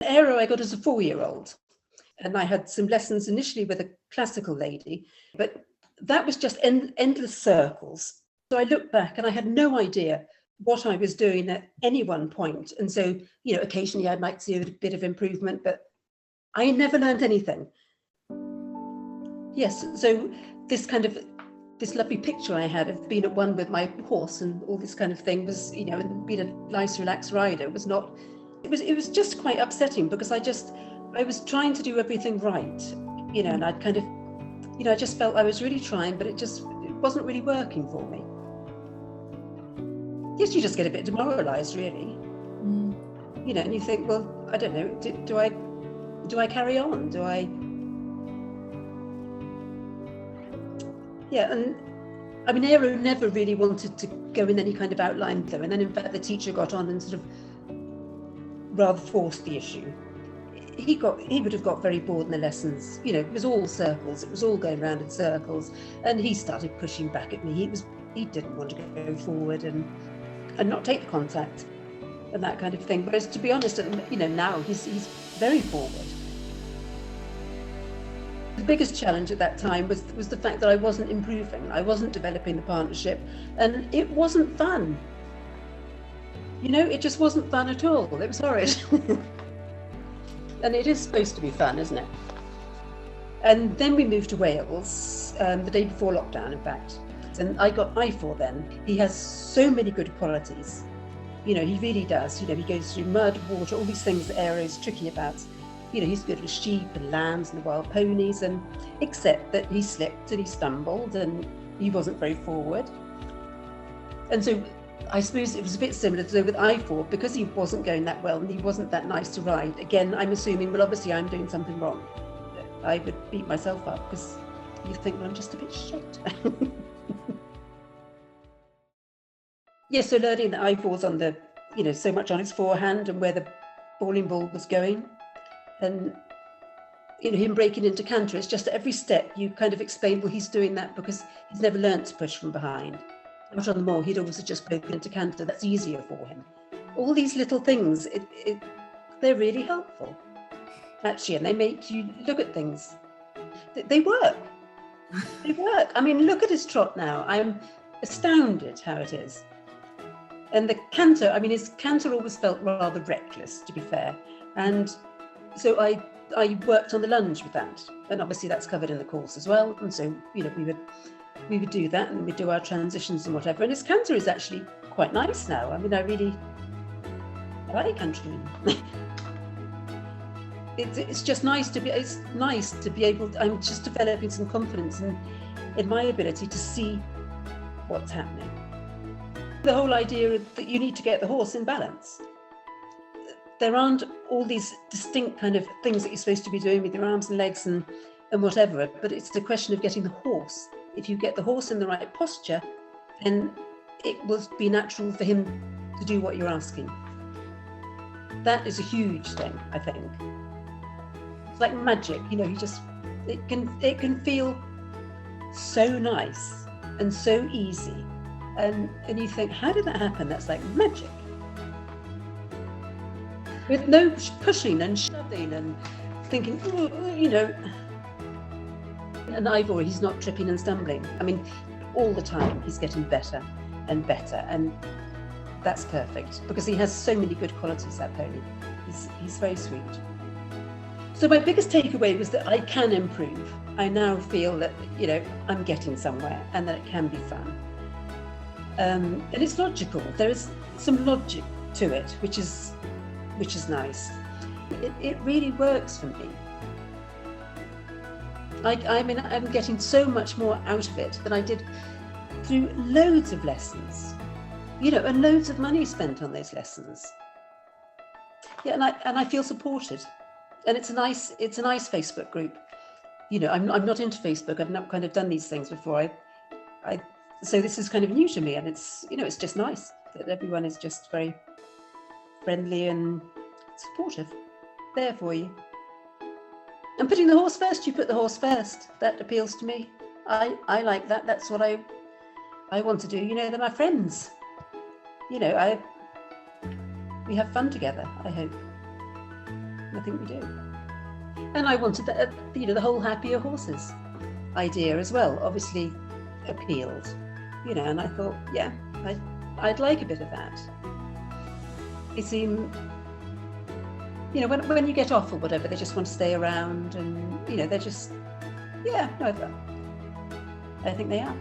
Aero I got as a 4-year-old, and I had some lessons initially with a classical lady, but that was just endless circles. So I look back and I had no idea what I was doing at any one point. And so, occasionally I might see a bit of improvement, but I never learned anything. Yes, so this lovely picture I had of being at one with my horse and all this kind of thing was, and being a nice, relaxed rider was not, it was just quite upsetting, because I was trying to do everything right, and I'd kind of, I just felt I was really trying, but it wasn't really working for me. Yes, you just get a bit demoralised, really. And you think, well, I don't know, do I carry on? Yeah, and I mean, Aero never really wanted to go in any kind of outline though, and then in fact the teacher got on and sort of rather forced the issue. He would have got very bored in the lessons. It was all circles, it was all going round in circles, and he started pushing back at me. He didn't want to go forward and not take the contact and that kind of thing. Whereas, to be honest, now he's very forward. The biggest challenge at that time was the fact that I wasn't improving. I wasn't developing the partnership, and it wasn't fun. It just wasn't fun at all. It was horrid. And it is supposed to be fun, isn't it? And then we moved to Wales, the day before lockdown, in fact. And I got Ifor then. He has so many good qualities. He really does. He goes through mud, water, all these things that Aero is tricky about. He's good with sheep and lambs and the wild ponies, and except that he slipped and he stumbled and he wasn't very forward. And so I suppose it was a bit similar to with Ifor, because he wasn't going that well and he wasn't that nice to ride. Again, I'm assuming, well, obviously I'm doing something wrong. I would beat myself up, because you think, well, I'm just a bit shit. Yes, so learning that Ifor's on the, so much on his forehand and where the bowling ball was going. And, him breaking into canter, it's just at every step you kind of explain, well, he's doing that because he's never learnt to push from behind. Not on the moor, he'd always just broken into canter. That's easier for him. All these little things, they're really helpful, actually, and they make you look at things. They work. They work. I mean, look at his trot now. I'm astounded how it is. And the canter, I mean, his canter always felt rather reckless, to be fair. And so I worked on the lunge with that. And obviously that's covered in the course as well. And so, we would do that, and we'd do our transitions and whatever. And his canter is actually quite nice now. I mean, I like canter. It's just nice to be able, I'm just developing some confidence in my ability to see what's happening. The whole idea that you need to get the horse in balance. There aren't all these distinct kind of things that you're supposed to be doing with your arms and legs and whatever, but it's the question of getting the horse. If you get the horse in the right posture, then it will be natural for him to do what you're asking. That is a huge thing, I think. It's like magic, it can feel so nice and so easy. And you think, how did that happen? That's like magic. With no pushing and shoving and thinking, And Ifor, he's not tripping and stumbling. I mean, all the time he's getting better and better, and that's perfect, because he has so many good qualities, that pony. He's very sweet. So my biggest takeaway was that I can improve. I now feel that, I'm getting somewhere and that it can be fun. And it's logical. There is some logic to it, which is nice. It really works for me. I'm getting so much more out of it than I did through loads of lessons, and loads of money spent on those lessons. Yeah, and I feel supported, and it's a nice Facebook group. I'm not into Facebook. I've not kind of done these things before. So this is kind of new to me, and it's it's just nice that everyone is just very friendly and supportive, there for you. And putting the horse first, you put the horse first. That appeals to me. I like that. That's what I want to do. They're my friends. We have fun together, I hope. think we do. And I wanted that, the whole happier horses idea as well, obviously appealed, and I thought, yeah, I'd like a bit of that. They seem, when you get off or whatever, they just want to stay around, and they're just, yeah, no, I think they are.